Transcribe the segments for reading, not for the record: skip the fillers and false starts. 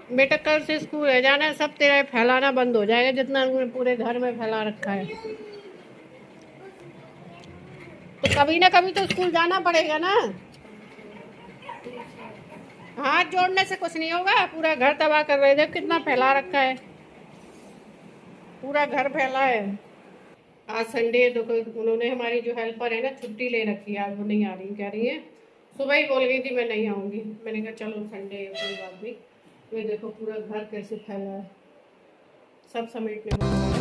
बेटा कल से स्कूल है, जाना है, सब तेरा फैलाना बंद हो जाएगा जितना उन्होंने पूरे घर में फैला रखा है। तो कभी ना कभी तो स्कूल जाना पड़ेगा ना। हाथ जोड़ने से कुछ नहीं होगा, पूरा घर तबाह कर रहे थे, कितना फैला रखा है, पूरा घर फैला है। आज संडे है तो उन्होंने, हमारी जो हेल्पर है ना, छुट्टी ले रखी है, आज वो नहीं आ रही, कह रही है सुबह ही बोल गई थी मैं नहीं आऊँगी। मैंने कहा चलो संडे है कोई बात नहीं। ये देखो पूरा घर कैसे फैला है, सब समेटने को लगा है।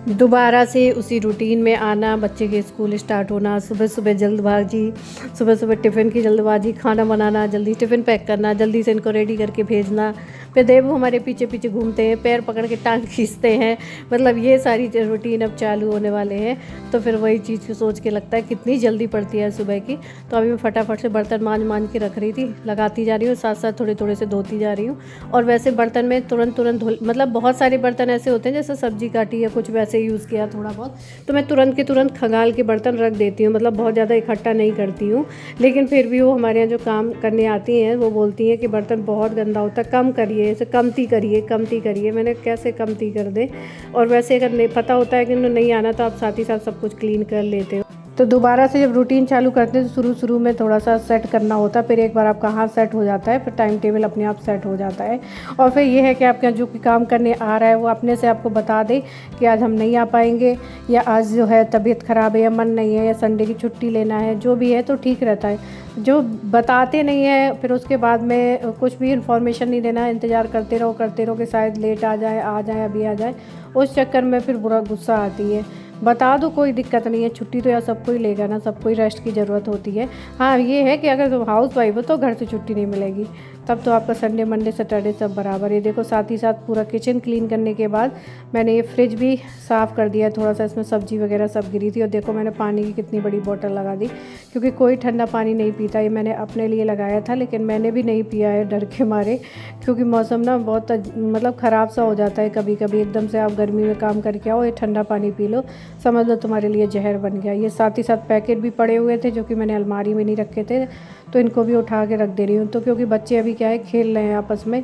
दोबारा से उसी रूटीन में आना, बच्चे के स्कूल स्टार्ट होना, सुबह सुबह जल्दबाजी, सुबह सुबह टिफ़िन की जल्दबाजी, खाना बनाना, जल्दी टिफ़िन पैक करना, जल्दी से इनको रेडी करके भेजना। फिर देवू हमारे पीछे पीछे घूमते हैं, पैर पकड़ के टांग खींचते हैं, मतलब ये सारी रूटीन अब चालू होने वाले हैं। तो फिर वही चीज़ सोच के लगता है कितनी जल्दी पड़ती है सुबह की। तो अभी मैं फटाफट से बर्तन मांज के रख रही थी, लगाती जा रही हूँ, साथ साथ थोड़े थोड़े से धोती जा रही हूँ। और वैसे बर्तन में तुरंत तुरंत धो, मतलब बहुत सारे बर्तन ऐसे होते हैं जैसे सब्जी काटी या कुछ वैसे यूज़ किया थोड़ा बहुत, तो मैं तुरंत के तुरंत खंगाल के बर्तन रख देती हूँ, मतलब बहुत ज़्यादा इकट्ठा नहीं करती हूँ। लेकिन फिर भी वो हमारे यहाँ जो काम करने आती हैं वो बोलती हैं कि बर्तन बहुत गंदा होता है, कम करिए, इसे कमती करिए। मैंने कैसे कमती कर दें। और वैसे अगर नहीं पता होता है कि नहीं आना तो आप साथ ही साथ सब कुछ क्लीन कर लेते हो। तो दोबारा से जब रूटीन चालू करते हैं तो शुरू में थोड़ा सा सेट करना होता है, फिर एक बार आपका हाथ सेट हो जाता है, फिर टाइम टेबल अपने आप सेट हो जाता है। और फिर ये है कि आपका जो काम करने आ रहा है वो अपने से आपको बता दे कि आज हम नहीं आ पाएंगे, या आज जो है तबीयत ख़राब है, या मन नहीं है, या संडे की छुट्टी लेना है, जो भी है तो ठीक रहता है। जो बताते नहीं है फिर उसके बाद में कुछ भी इन्फॉर्मेशन नहीं देना, इंतज़ार करते रहो कि शायद लेट आ जाए अभी आ जाए, उस चक्कर में फिर बुरा गुस्सा आती है। बता दो कोई दिक्कत नहीं है, छुट्टी तो यार सबको ही लेगा ना, सबको ही रेस्ट की ज़रूरत होती है। हाँ ये है कि अगर तुम हाउस वाइफ हो तो घर से छुट्टी नहीं मिलेगी, तब तो आपका संडे मंडे सैटरडे सब बराबर है। देखो साथ ही साथ पूरा किचन क्लीन करने के बाद मैंने ये फ्रिज भी साफ़ कर दिया, थोड़ा सा इसमें सब्जी वगैरह सब गिरी थी। और देखो मैंने पानी की कितनी बड़ी बोतल लगा दी, क्योंकि कोई ठंडा पानी नहीं पीता, ये मैंने अपने लिए लगाया था लेकिन मैंने भी नहीं पिया है डर के मारे, क्योंकि मौसम ना बहुत मतलब ख़राब सा हो जाता है कभी कभी, एकदम से आप गर्मी में काम करके आओ, ये ठंडा पानी पी लो, समझ लो तुम्हारे लिए जहर बन गया। ये साथ ही साथ पैकेट भी पड़े हुए थे जो कि मैंने अलमारी में नहीं रखे थे, तो इनको भी उठा के रख दे रही हूँ। तो क्योंकि बच्चे अभी क्या है खेल रहे हैं आपस में,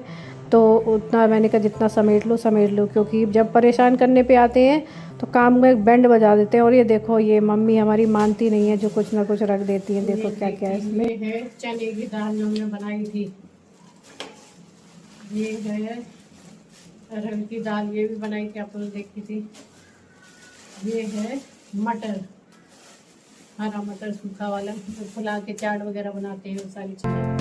तो उतना मैंने कहा जितना समेट लो, क्योंकि जब परेशान करने पे आते हैं तो काम में बैंड बजा देते हैं। और ये देखो ये मम्मी हमारी मानती नहीं है, जो कुछ ना कुछ रख देती है। देखो क्या क्या है इसमें। ये है चने की दाल जो हमने बनाई थी, ये है अरहर की दाल, ये भी बनाई थी, आप लोग देखी थी। ये है मटर, हरा मटर सूखा वाला, फुला के चाट वगैरह बनाते हैं, वो सारी चीज़ें।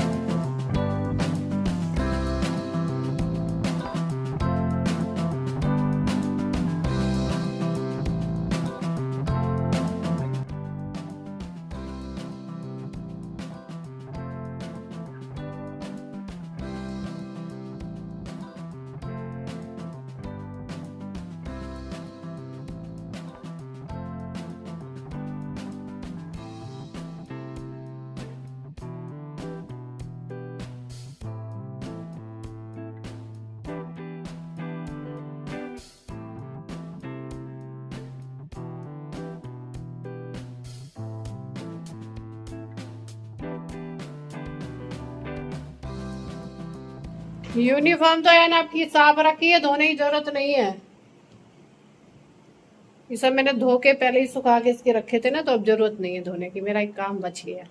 यूनिफॉर्म तो है ना आपकी साफ रखी है, धोने की जरूरत नहीं है। ये सब मैंने धो के पहले ही सुखा के इसके रखे थे ना, तो अब जरूरत नहीं है धोने की, मेरा एक काम बच गया।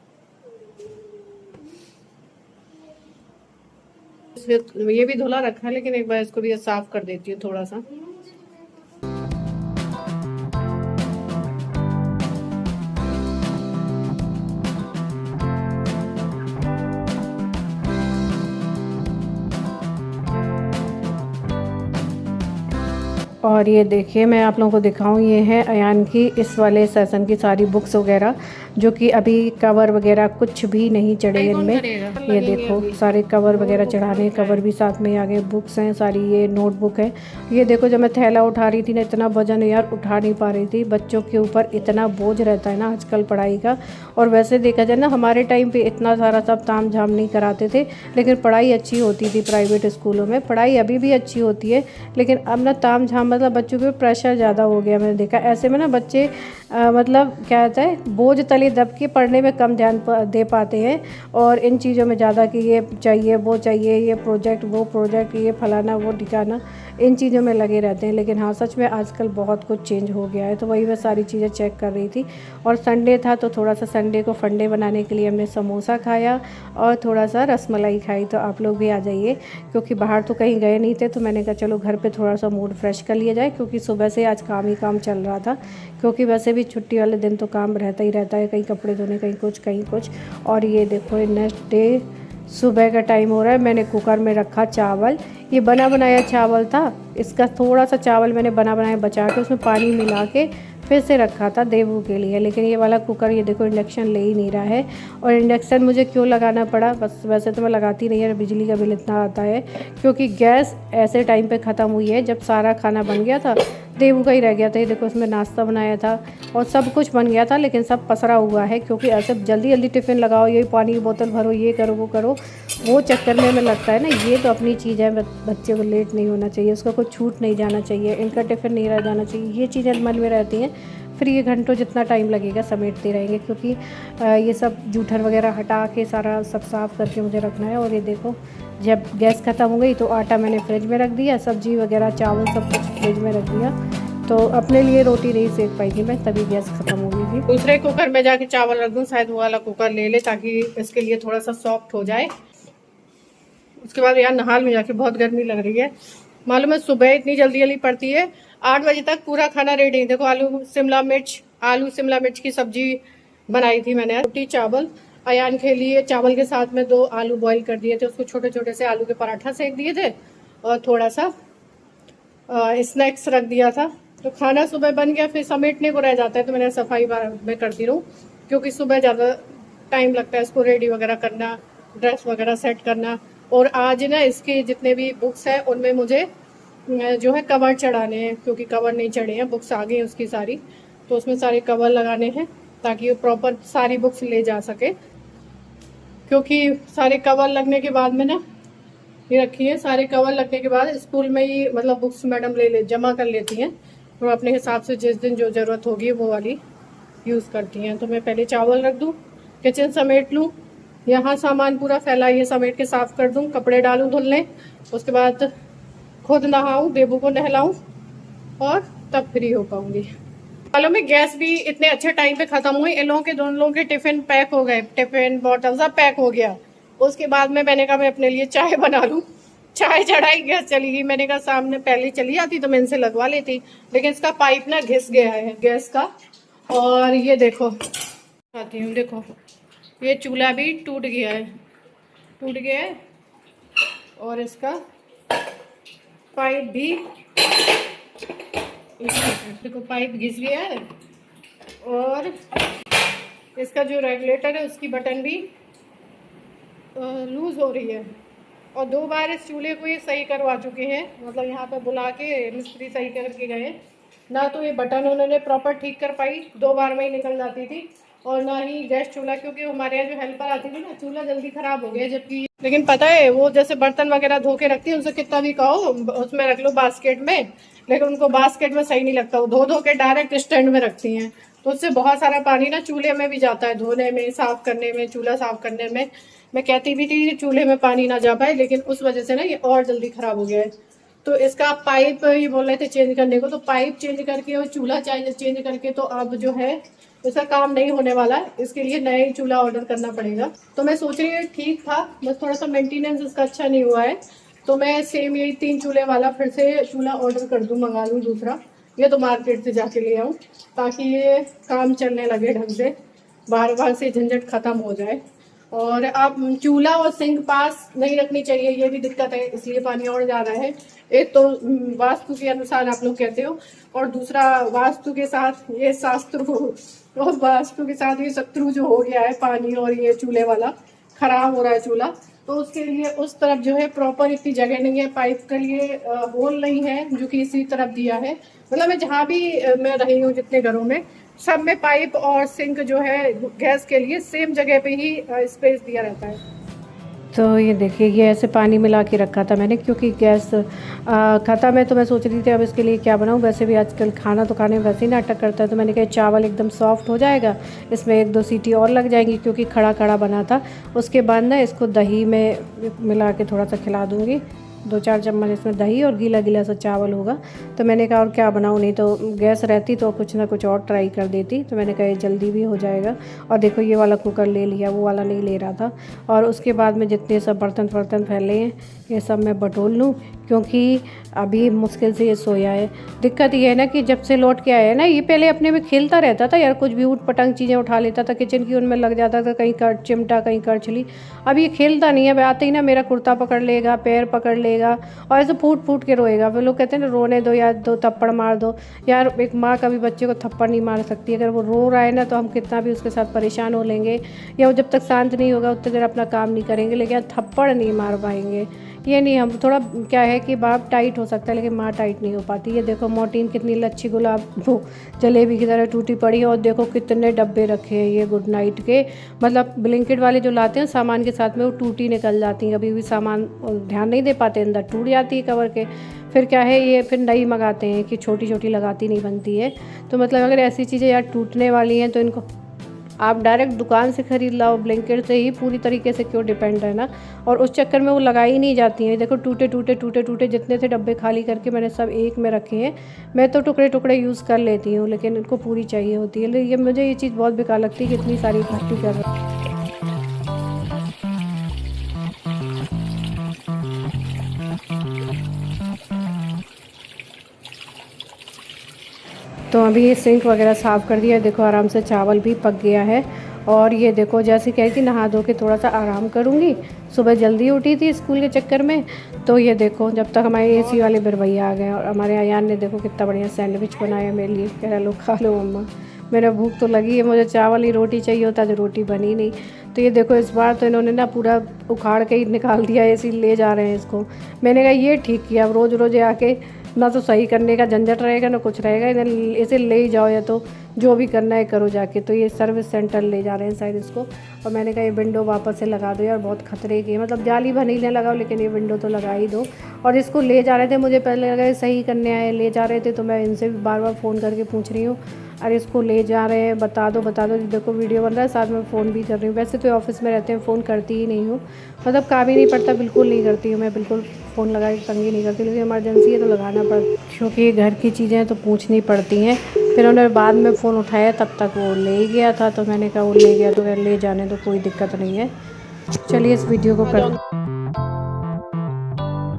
ये भी धुला रखा है, लेकिन एक बार इसको भी साफ कर देती हूँ थोड़ा सा। और ये देखिए मैं आप लोगों को दिखाऊं, ये है अयान की इस वाले सेशन की सारी बुक्स वगैरह, जो कि अभी कवर वगैरह कुछ भी नहीं चढ़े इनमें। ये देखो सारे कवर वगैरह चढ़ाने, कवर भी साथ में आ गए, बुक्स हैं सारी, ये नोटबुक है। ये देखो जब मैं थैला उठा रही थी ना, इतना वजन यार उठा नहीं पा रही थी, बच्चों के ऊपर इतना बोझ रहता है ना आजकल पढ़ाई का। और वैसे देखा जाए ना हमारे टाइम पे इतना सारा सब ताम झाम नहीं कराते थे, लेकिन पढ़ाई अच्छी होती थी प्राइवेट स्कूलों में, पढ़ाई अभी भी अच्छी होती है, लेकिन अब ना ताम झाम मतलब बच्चों के ऊपर प्रेशर ज़्यादा हो गया, मैंने देखा ऐसे में ना बच्चे मतलब क्या होता है, बोझ तले दब के पढ़ने में कम ध्यान दे पाते हैं और इन चीज़ों में ज़्यादा कि ये चाहिए वो चाहिए, ये प्रोजेक्ट वो प्रोजेक्ट, ये फलाना वो ठिकाना, इन चीज़ों में लगे रहते हैं। लेकिन हाँ, सच में आजकल बहुत कुछ चेंज हो गया है। तो वही मैं सारी चीज़ें चेक कर रही थी और संडे था तो थोड़ा सा संडे को फंडे बनाने के लिए हमने समोसा खाया और थोड़ा सा रसमलाई खाई। तो आप लोग भी आ जाइए, क्योंकि बाहर तो कहीं गए नहीं थे तो मैंने कहा चलो घर पे थोड़ा सा मूड फ्रेश कर लिया जाए, क्योंकि सुबह से आज काम ही काम चल रहा था। क्योंकि वैसे भी छुट्टी वाले दिन तो काम रहता ही रहता है, कहीं कपड़े धोने, कहीं कुछ कहीं कुछ। और ये देखो नेक्स्ट डे सुबह का टाइम हो रहा है। मैंने कुकर में रखा चावल, ये बना बनाया चावल था। इसका थोड़ा सा चावल मैंने बना बनाया बचा के उसमें पानी मिला के फिर से रखा था देवू के लिए। लेकिन ये वाला कुकर ये देखो इंडक्शन ले ही नहीं रहा है। और इंडक्शन मुझे क्यों लगाना पड़ा, बस वैसे तो मैं लगाती नहीं है, बिजली का बिल इतना आता है, क्योंकि गैस ऐसे टाइम पे ख़त्म हुई है जब सारा खाना बन गया था, देवू का ही रह गया था। ये देखो इसमें नाश्ता बनाया था और सब कुछ बन गया था, लेकिन सब पसरा हुआ है, क्योंकि ऐसे जल्दी जल्दी टिफ़िन लगाओ, ये पानी की बोतल भरो, ये करो वो करो, वो चक्कर में हमें लगता है ना ये तो अपनी चीज़ है, बच्चे को लेट नहीं होना चाहिए, उसका कोई छूट नहीं जाना चाहिए, इनका टिफ़िन नहीं रह जाना चाहिए, ये चीज़ें मन में रहती हैं। फिर ये घंटों जितना टाइम लगेगा समेटते रहेंगे, क्योंकि ये सब जूठन वगैरह हटा के सारा सब साफ़ करके मुझे रखना है। और ये देखो जब गैस ख़त्म हो गई तो आटा मैंने फ्रिज में रख दिया, सब्जी वगैरह चावल सब कुछ फ्रिज में रख दिया। तो अपने लिए रोटी नहीं सेक पाई थी मैं, तभी गैस ख़त्म हो गई थी। दूसरे कुकर में जाके चावल रख दूँ, शायद वो वाला कुकर ले ले, ताकि इसके लिए थोड़ा सा सॉफ्ट हो जाए। उसके बाद यार नहाल में जाके बहुत गर्मी लग रही है, मालूम है सुबह इतनी जल्दी जल्दी पड़ती है। 8 बजे तक पूरा खाना रेडी है। देखो आलू शिमला मिर्च की सब्जी बनाई थी मैंने, रोटी चावल। अयान के लिए चावल के साथ में 2 आलू बॉईल कर दिए थे, उसको छोटे छोटे से आलू के पराठा सेक दिए थे और थोड़ा सा स्नैक्स रख दिया था। तो खाना सुबह बन गया, फिर समेटने को रह जाता है तो मैंने सफाई में करती रहूँ, क्योंकि सुबह ज़्यादा टाइम लगता है इसको रेडी वगैरह करना, ड्रेस वगैरह सेट करना। और आज ना इसके जितने भी बुक्स हैं उनमें मुझे जो है कवर चढ़ाने हैं, क्योंकि कवर नहीं चढ़े हैं, बुक्स आ गई हैं उसकी सारी, तो उसमें सारे कवर लगाने हैं ताकि वो प्रॉपर सारी बुक्स ले जा सके। क्योंकि सारे कवर लगने के बाद में ना, ये रखी है, सारे कवर लगने के बाद स्कूल में ही मतलब बुक्स मैडम ले जमा कर लेती हैं और अपने हिसाब से जिस दिन जो ज़रूरत होगी वो वाली यूज़ करती हैं। तो मैं पहले चावल रख दूँ, किचन समेट लूँ, यहाँ सामान पूरा फैला ये समेट के साफ़ कर दूँ, कपड़े डालूँ धुलने, उसके बाद खुद नहाऊँ, बेबू को नहलाऊँ और तब फ्री हो पाऊँगी। मालूम है गैस भी इतने अच्छे टाइम पे ख़त्म हुई, इन लोगों के दोनों लोगों के टिफ़िन पैक हो गए, टिफ़िन बॉटल सब पैक हो गया। उसके बाद में मैंने कहा मैं अपने लिए चाय बना लूँ, चाय चढ़ाई, गैस चली गई। मैंने कहा सामने पहले चली जाती तो मैं इनसे लगवा लेती, लेकिन इसका पाइप ना घिस गया है गैस का। और ये देखो आती हूँ, देखो ये चूल्हा भी टूट गया है और इसका पाइप भी, देखो पाइप घिस गया है और इसका जो रेगुलेटर है उसकी बटन भी लूज हो रही है। और 2 बार इस चूल्हे को ये सही करवा चुके हैं, मतलब यहाँ पे बुला के मिस्त्री सही करके गए ना, तो ये बटन उन्होंने प्रॉपर ठीक कर पाई, 2 बार में ही निकल जाती थी। और ना ही गैस चूल्हा, क्योंकि हमारे यहाँ जो हेल्पर आती थी ना, चूल्हा जल्दी खराब हो गया, जबकि लेकिन पता है वो जैसे बर्तन वगैरह धो के रखती है, उनसे कितना भी कहो उसमें रख लो बास्केट में, लेकिन उनको बास्केट में सही नहीं लगता, वो धो के डायरेक्ट स्टैंड में रखती हैं। तो उससे बहुत सारा पानी ना चूल्हे में भी जाता है, धोने में, साफ करने में, चूल्हा साफ करने में। मैं कहती भी थी चूल्हे में पानी ना जा पाए, लेकिन उस वजह से ना ये और जल्दी खराब हो गया है। तो इसका पाइप ये बोल रहे थे चेंज करने को, तो पाइप चेंज करके और चूल्हा चेंज करके तो अब जो है इसका काम नहीं होने वाला है, इसके लिए नया ही चूल्हा ऑर्डर करना पड़ेगा। तो मैं सोच रही हूँ ठीक था, बस थोड़ा सा मेंटेनेंस इसका अच्छा नहीं हुआ है, तो मैं सेम यही 3 चूल्हे वाला फिर से चूल्हा ऑर्डर कर दूँ, मंगा लूँ दूसरा, ये तो मार्केट से जाके ले आऊँ, ताकि ये काम चलने लगे ढंग से, बार बार से झंझट खत्म हो जाए। और अब चूल्हा और सिंक पास नहीं रखनी चाहिए, ये भी दिक्कत है, इसलिए पानी और जा रहा है। एक तो वास्तु के अनुसार आप लोग कहते हो, और दूसरा वास्तु के साथ ये शास्त्र और वास्तु के साथ ये शत्रु जो हो गया है, पानी और ये चूल्हे वाला खराब हो रहा है चूल्हा, तो उसके लिए उस तरफ जो है प्रॉपर इतनी जगह नहीं है, पाइप के लिए होल नहीं है जो कि इसी तरफ दिया है। मतलब मैं जहाँ भी मैं रही हूँ जितने घरों में, सब में पाइप और सिंक जो है गैस के लिए सेम जगह पे ही स्पेस दिया रहता है। तो ये देखिए, ये ऐसे पानी मिला के रखा था मैंने, क्योंकि गैस ख़त्म है। तो मैं सोच रही थी अब इसके लिए क्या बनाऊँ। वैसे भी आजकल खाना तो खाने में वैसे ही नाटक करता है। तो मैंने कहा चावल एकदम सॉफ्ट हो जाएगा, इसमें 1-2 सीटी और लग जाएंगी, क्योंकि खड़ा खड़ा बना था। उसके बाद ना इसको दही में मिला के थोड़ा सा खिला दूँगी। 2-4 चम्मच इसमें दही और गीला गीला सा चावल होगा। तो मैंने कहा और क्या बनाऊँ, नहीं तो गैस रहती तो कुछ ना कुछ और ट्राई कर देती। तो मैंने कहा ये जल्दी भी हो जाएगा। और देखो ये वाला कुकर ले लिया, वो वाला नहीं ले रहा था। और उसके बाद में जितने सब बर्तन फैले हैं ये सब मैं बटोर लूँ, क्योंकि अभी मुश्किल से ये सोया है। दिक्कत ये है ना कि जब से लौट के आया है ना, ये पहले अपने में खेलता रहता था यार, कुछ भी ऊट पटांग चीज़ें उठा लेता था, किचन की उनमें लग जाता था, कहीं कर चिमटा कहीं करछली। अब ये खेलता नहीं है। अब आते ही ना मेरा कुर्ता पकड़ लेगा, पैर पकड़ लेगा और ऐसे फूट फूट के रोएगा। वो लोग कहते हैं ना रोने दो या 2 थप्पड़ मार दो। यार एक माँ कभी बच्चे को थप्पड़ नहीं मार सकती। अगर वो रो रहा है ना तो हम कितना भी उसके साथ परेशान हो लेंगे, या वो जब तक शांत नहीं होगा उतने देर अपना काम नहीं करेंगे, लेकिन थप्पड़ नहीं मार पाएंगे। ये नहीं, हम थोड़ा क्या है कि बाप टाइट हो सकता है लेकिन माँ टाइट नहीं हो पाती। ये देखो मोटीन कितनी लच्छी गुलाब वो जलेबी की तरह टूटी पड़ी है। और देखो कितने डब्बे रखे हैं ये गुड नाइट के, मतलब ब्लैंकेट वाले जो लाते हैं सामान के साथ में, वो टूटी निकल जाती हैं। कभी भी सामान ध्यान नहीं दे पाते, अंदर टूट जाती है कवर के। फिर क्या है, ये फिर नई मंगाते हैं कि छोटी छोटी लगाती नहीं बनती है। तो मतलब अगर ऐसी चीज़ें यार टूटने वाली हैं तो इनको आप डायरेक्ट दुकान से ख़रीद लाओ, ब्लैंकेट से ही पूरी तरीके से क्यों डिपेंड है ना। और उस चक्कर में वो लगाई नहीं जाती हैं। देखो टूटे टूटे टूटे टूटे जितने थे डब्बे खाली करके मैंने सब एक में रखे हैं। मैं तो टुकड़े टुकड़े यूज़ कर लेती हूँ, लेकिन इनको पूरी चाहिए होती है। ये मुझे ये चीज़ बहुत बेकार लगती है कि इतनी सारी इकट्ठी कर रहा है। तो अभी ये सिंक वगैरह साफ़ कर दिया है। देखो आराम से चावल भी पक गया है। और ये देखो जैसे कह रही थी नहा धो के थोड़ा सा आराम करूँगी, सुबह जल्दी उठी थी स्कूल के चक्कर में। तो ये देखो जब तक हमारे एसी वाले भैया आ गए, और हमारे अयान ने देखो कितना बढ़िया सैंडविच बनाया मेरे लिए। कह रहा लो खा लो मम्मा, मेरा भूख तो लगी है, मुझे चावल ही रोटी चाहिए होता जो रोटी बनी नहीं। तो ये देखो इस बार तो इन्होंने ना पूरा उखाड़ के ही निकाल दिया, एसी ले जा रहे हैं इसको। मैंने कहा ये ठीक किया, अब रोज़ रोज़ आके ना तो सही करने का झंझट रहेगा ना कुछ रहेगा, इधर इसे ले ही जाओ, या तो जो भी करना है करो जाके। तो ये सर्विस सेंटर ले जा रहे हैं शायद इसको। और मैंने कहा ये विंडो वापस से लगा दो यार, बहुत खतरे की है, मतलब जाली भले ही लगाओ लेकिन ये विंडो तो लगा ही दो। और इसको ले जा रहे थे, मुझे पहले लगा सही करने आए ले जा रहे थे, तो मैं इनसे भी बार बार फ़ोन करके पूछ रही हूँ अरे इसको ले जा रहे हैं बता दो देखो वीडियो बन रहा है, साथ में फ़ोन भी कर रही हूँ। वैसे तो ऑफिस में रहते हैं फ़ोन करती ही नहीं हूँ, मतलब काम ही नहीं पड़ता, बिल्कुल नहीं करती हूँ मैं, बिल्कुल फ़ोन लगा के तंग ही नहीं करती। लेकिन इमरजेंसी है तो लगाना पड़ता, क्योंकि ये घर की चीज़ें तो पूछनी पड़ती हैं। फिर उन्होंने बाद में फ़ोन उठाया, तब तक वो ले गया था। तो मैंने कहा वो ले गया तो ले जाने तो कोई दिक्कत नहीं है। चलिए इस वीडियो को कर